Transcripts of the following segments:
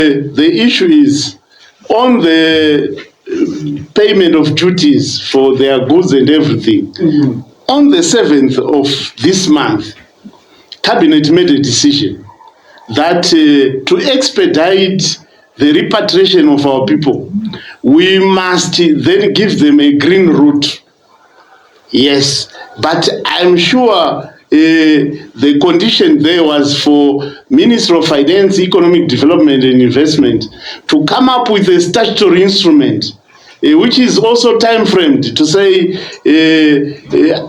The issue is on the payment of duties for their goods and everything. Mm-hmm. On the 7th of this month, Cabinet made a decision that to expedite the repatriation of our people, we must then give them a green route. Yes, but I'm sure the condition there was for Minister of Finance, Economic Development and Investment to come up with a statutory instrument, which is also time-framed to say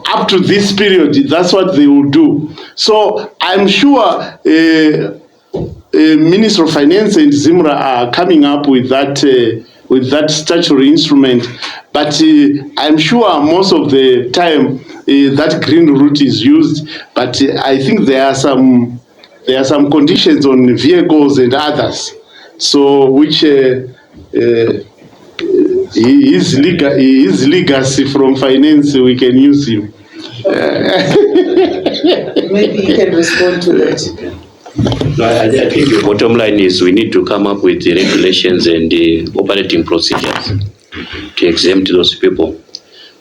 up to this period, that's what they will do. So I'm sure Minister of Finance and Zimra are coming up with that statutory instrument, but I'm sure most of the time that green route is used, but I think there are some conditions on vehicles and others, so which his legacy from finance, we can use him. Maybe you can respond to that. No, I think the bottom line is we need to come up with the regulations and the operating procedures to exempt those people.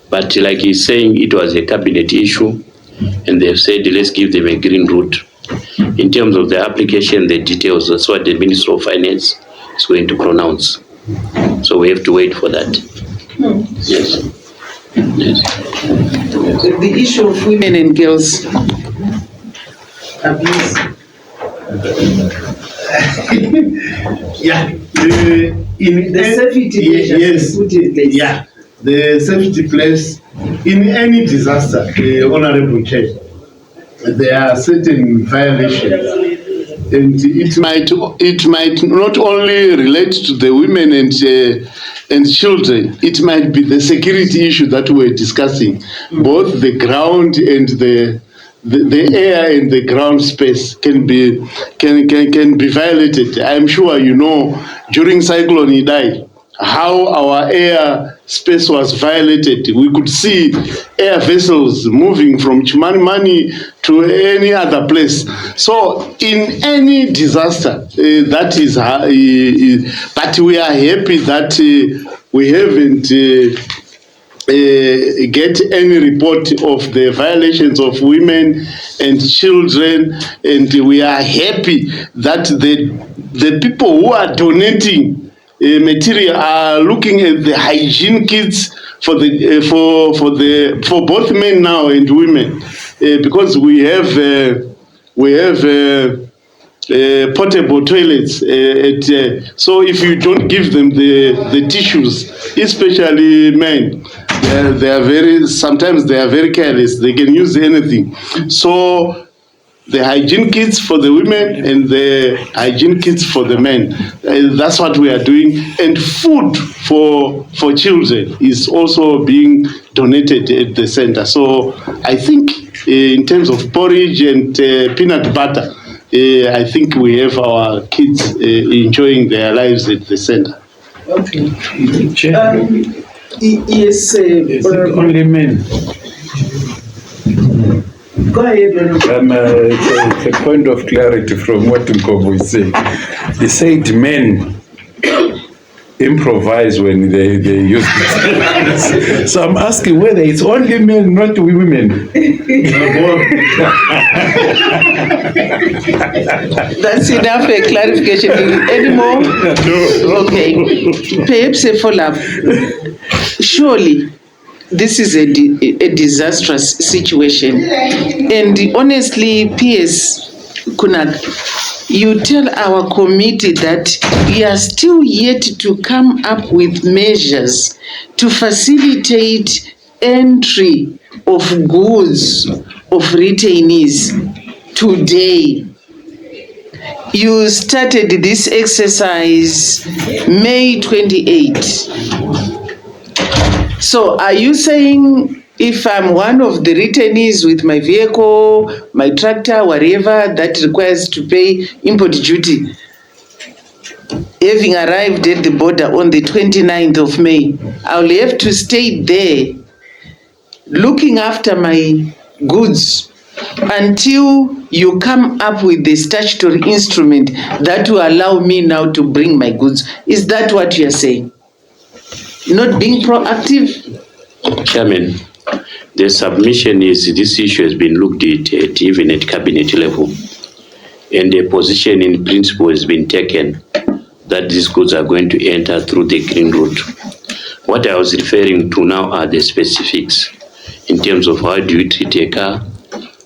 But like he's saying, it was a cabinet issue, and they've said let's give them a green route. In terms of the application, the details, that's what the Minister of Finance is going to pronounce. So we have to wait for that. Yes. Yes. The issue of women and girls abuse. Yeah. The safety measures put in place. Yeah. The safety place in any disaster, Honorable Chair, there are certain violations, and it might not only relate to the women and children. It might be the security issue that we're discussing. Both the ground and the air and the ground space can be violated. I'm sure you know during Cyclone Idai how our air space was violated. We could see air vessels moving from Chimanimani to any other place. So in any disaster, that is, but we are happy that we haven't get any report of the violations of women and children, and we are happy that the people who are donating material are looking at the hygiene kits for both men now and women, because we have portable toilets. So if you don't give them the tissues, especially men, sometimes they are very careless. They can use anything. So the hygiene kits for the women and the hygiene kits for the men. That's what we are doing. And food for children is also being donated at the center. So I think in terms of porridge and peanut butter, I think we have our kids enjoying their lives at the center. Okay. Yes, only men. Go ahead. It's a point of clarity from what Nkobo is saying. He said men improvise when they use it. So I'm asking whether it's only men, not women. That's enough a clarification. Any more? No. Okay. Perhaps a follow-up. Surely this is a disastrous situation. And honestly, PS Kunak, you tell our committee that we are still yet to come up with measures to facilitate entry of goods of returnees today. You started this exercise May 28. So are you saying if I'm one of the returnees with my vehicle, my tractor, whatever that requires to pay import duty, having arrived at the border on the 29th of May, I'll have to stay there looking after my goods until you come up with the statutory instrument that will allow me now to bring my goods. Is that what you are saying? Not being proactive? Chairman, the submission is this issue has been looked at even at cabinet level, and the position in principle has been taken that these goods are going to enter through the green route. What I was referring to now are the specifics in terms of how do you treat a car,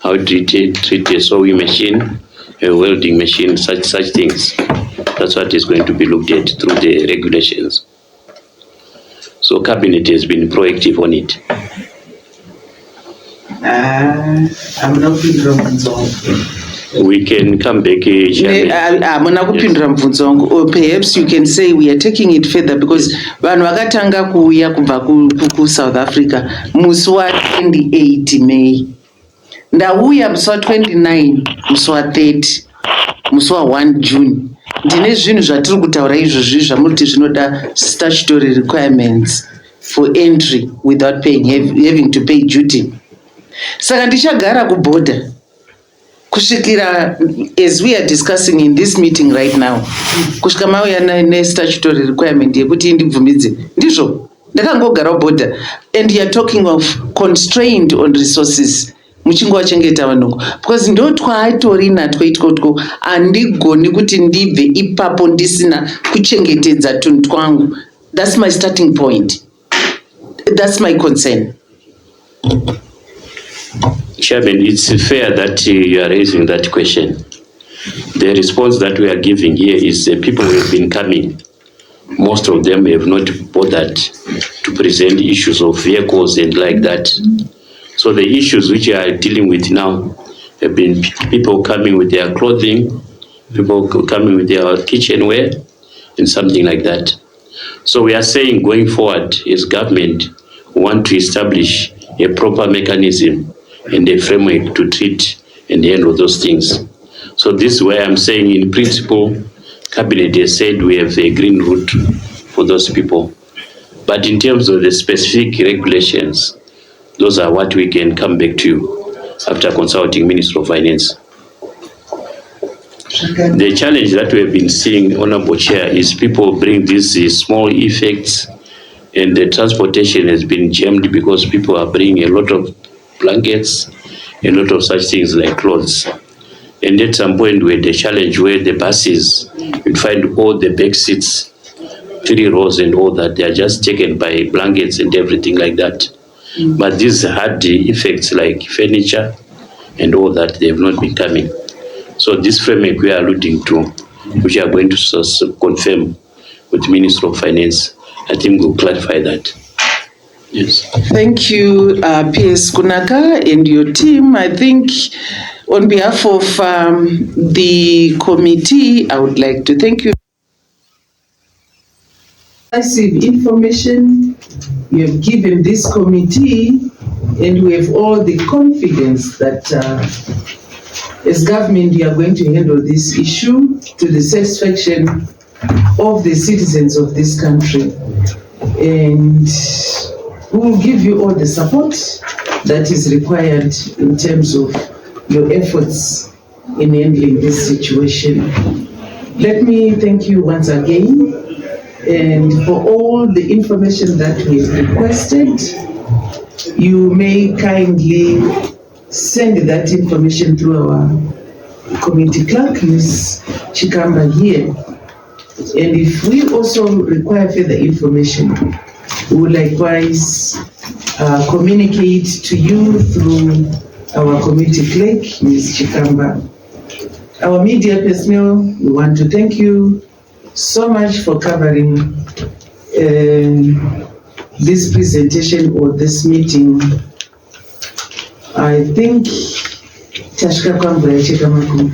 how do you treat a sewing machine, a welding machine, such things. That's what is going to be looked at through the regulations. So cabinet has been proactive on it. I'm not feeling we can come back. Or perhaps you can say we are taking it further because vanhu vakatanga kuuya kubva ku South Africa musi wa 28 May. Ndauya musi wa 29, musi wa 30, musi wa 1 June. Ndine zvinhu zvatiri kutaura izvozvi zvamuti zvinoda statutory requirements for entry without paying, having to pay duty. Saka ndichagara kuborder kusvikira, as we are discussing in this meeting right now, kusvika mauya ne-statutory requirement yekuti indibvumidze, ndizvo ndakangogara kuborder. And you are talking of constrained on resources. Muchingo wachengeta vanhu because ndo twaitori natwo itiko andigoni kuti ndibve ipapo ndisina kuchengetedza tunhu twangu. That's my starting point. That's my concern. Chairman, it's fair that you are raising that question. The response that we are giving here is people who have been coming. Most of them have not bothered to present issues of vehicles and like that. So the issues which we are dealing with now have been people coming with their clothing, people coming with their kitchenware, and something like that. So we are saying going forward as government, we want to establish a proper mechanism and a framework to treat and handle those things. So this is why I'm saying in principle, Cabinet has said we have a green route for those people. But in terms of the specific regulations, those are what we can come back to you after consulting Minister of Finance. The challenge that we have been seeing, Honorable Chair, is people bring these small effects and the transportation has been jammed because people are bringing a lot of blankets, a lot of such things like clothes. And at some point we had a challenge where the buses, you'd find all the back seats, 3 rows and all that, they are just taken by blankets and everything like that. But these had the effects like furniture and all that, they have not been coming. So this framework we are alluding to, which are going to confirm with Minister of Finance, I think we'll clarify that. Yes. Thank you, PS Kunaka and your team. I think on behalf of the committee, I would like to thank you. Information you have given this committee, and we have all the confidence that as government we are going to handle this issue to the satisfaction of the citizens of this country, and we will give you all the support that is required in terms of your efforts in handling this situation. Let me thank you once again, and for all the information that we have requested, you may kindly send that information to our committee clerk, Ms. Chikamba here. And if we also require further information, we will likewise communicate to you through our committee clerk, Ms. Chikamba. Our media personnel, we want to thank you so much for covering this presentation or this meeting. I think Tashka Kwamba Chikamaku.